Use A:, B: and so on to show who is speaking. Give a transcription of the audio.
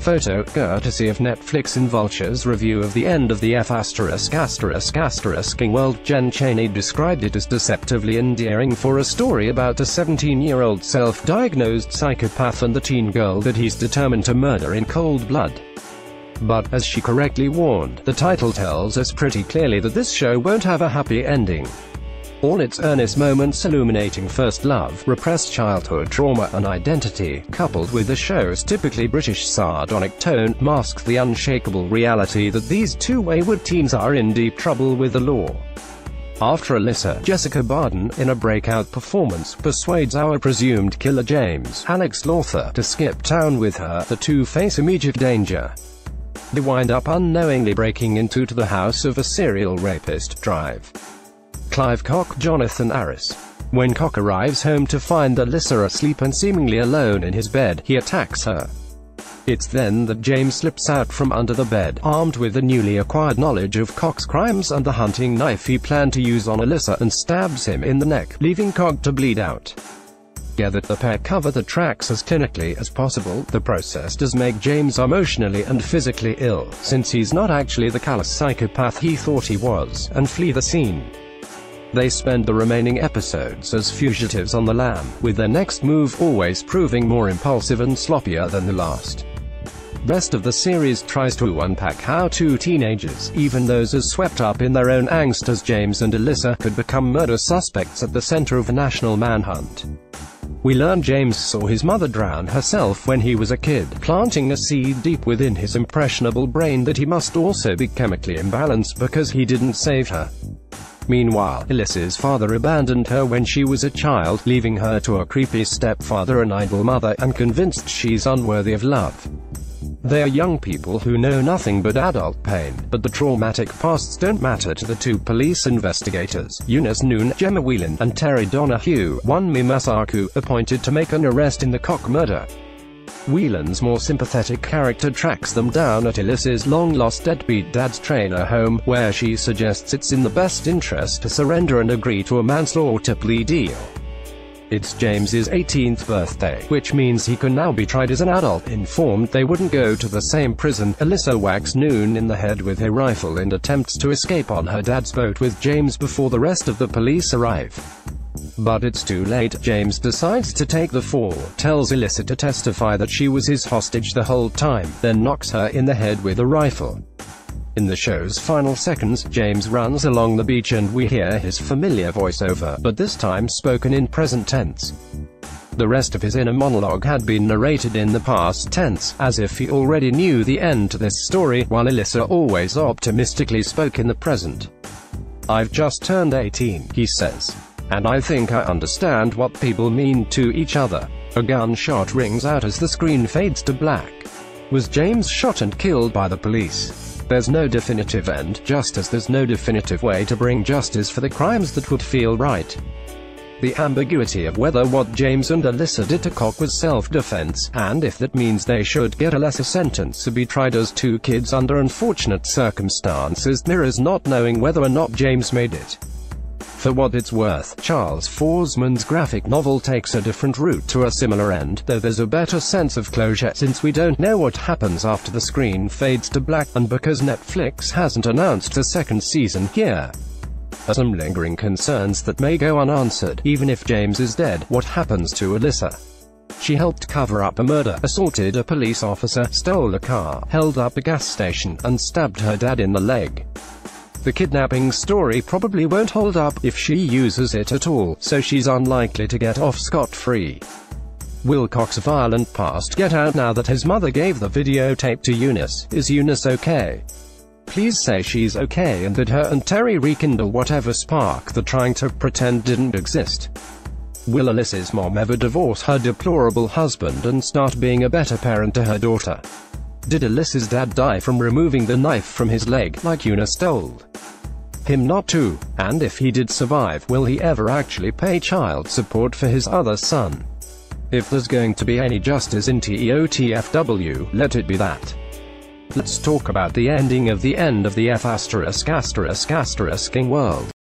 A: Photo, courtesy of Netflix In Vulture's review of the end of the F***ing world. Chaney described it as deceptively endearing for a story about a 17-year-old self-diagnosed psychopath and the teen girl that he's determined to murder in cold blood. But, as she correctly warned, the title tells us pretty clearly that this show won't have a happy ending. All its earnest moments illuminating first love, repressed childhood trauma and identity, coupled with the show's typically British sardonic tone, mask the unshakable reality that these two wayward teens are in deep trouble with the law. After Alyssa, Jessica Barden, in a breakout performance, persuades our presumed killer James, Alex Lawther, to skip town with her, the two face immediate danger. They wind up unknowingly breaking into the house of a serial rapist. Drive. Clive Cock, Jonathan Harris. When Cock arrives home to find Alyssa asleep and seemingly alone in his bed, he attacks her. It's then that James slips out from under the bed, armed with the newly acquired knowledge of Cock's crimes and the hunting knife he planned to use on Alyssa, and stabs him in the neck, leaving Cock to bleed out. Together, the pair cover the tracks as clinically as possible. The process does make James emotionally and physically ill, since he's not actually the callous psychopath he thought he was, and flee the scene. They spend the remaining episodes as fugitives on the lam, with their next move always proving more impulsive and sloppier than the last. The rest of the series tries to unpack how two teenagers, even those as swept up in their own angst as James and Alyssa, could become murder suspects at the center of a national manhunt. We learn James saw his mother drown herself when he was a kid, planting a seed deep within his impressionable brain that he must also be chemically imbalanced because he didn't save her. Meanwhile, Alyssa's father abandoned her when she was a child, leaving her to a creepy stepfather and idle mother, and convinced she's unworthy of love. They are young people who know nothing but adult pain, but the traumatic pasts don't matter to the two police investigators, Eunice Noon, Gemma Whelan, and Terry Donahue, Wunmi Masaku, appointed to make an arrest in the Cock murder. Whelan's more sympathetic character tracks them down at Alyssa's long-lost deadbeat dad's trainer home, where she suggests it's in the best interest to surrender and agree to a manslaughter plea deal. It's James's 18th birthday, which means he can now be tried as an adult. Informed they wouldn't go to the same prison, Alyssa whacks Noon in the head with a rifle and attempts to escape on her dad's boat with James before the rest of the police arrive. But it's too late. James decides to take the fall, tells Alyssa to testify that she was his hostage the whole time, then knocks her in the head with a rifle. In the show's final seconds, James runs along the beach and we hear his familiar voiceover, but this time spoken in present tense. The rest of his inner monologue had been narrated in the past tense, as if he already knew the end to this story, while Alyssa always optimistically spoke in the present. "I've just turned 18, he says. And I think I understand what people mean to each other." A gunshot rings out as the screen fades to black. Was James shot and killed by the police? There's no definitive end, just as there's no definitive way to bring justice for the crimes that would feel right. The ambiguity of whether what James and Alyssa did to Cock was self-defense, and if that means they should get a lesser sentence or be tried as two kids under unfortunate circumstances, mirrors not knowing whether or not James made it. For what it's worth, Charles Forsman's graphic novel takes a different route to a similar end, though there's a better sense of closure, since we don't know what happens after the screen fades to black, and because Netflix hasn't announced a second season. Here are some lingering concerns that may go unanswered. Even if James is dead, what happens to Alyssa? She helped cover up a murder, assaulted a police officer, stole a car, held up a gas station, and stabbed her dad in the leg. The kidnapping story probably won't hold up, if she uses it at all, so she's unlikely to get off scot-free. Will Cock's violent past get out now that his mother gave the videotape to Eunice? Is Eunice okay? Please say she's okay and that her and Terry rekindle whatever spark they're trying to pretend didn't exist. Will Alyssa's mom ever divorce her deplorable husband and start being a better parent to her daughter? Did Alyssa's dad die from removing the knife from his leg, like Eunice told him not to? And if he did survive, will he ever actually pay child support for his other son? If there's going to be any justice in TOTFW, let it be that. Let's talk about the ending of the end of the F***ing world.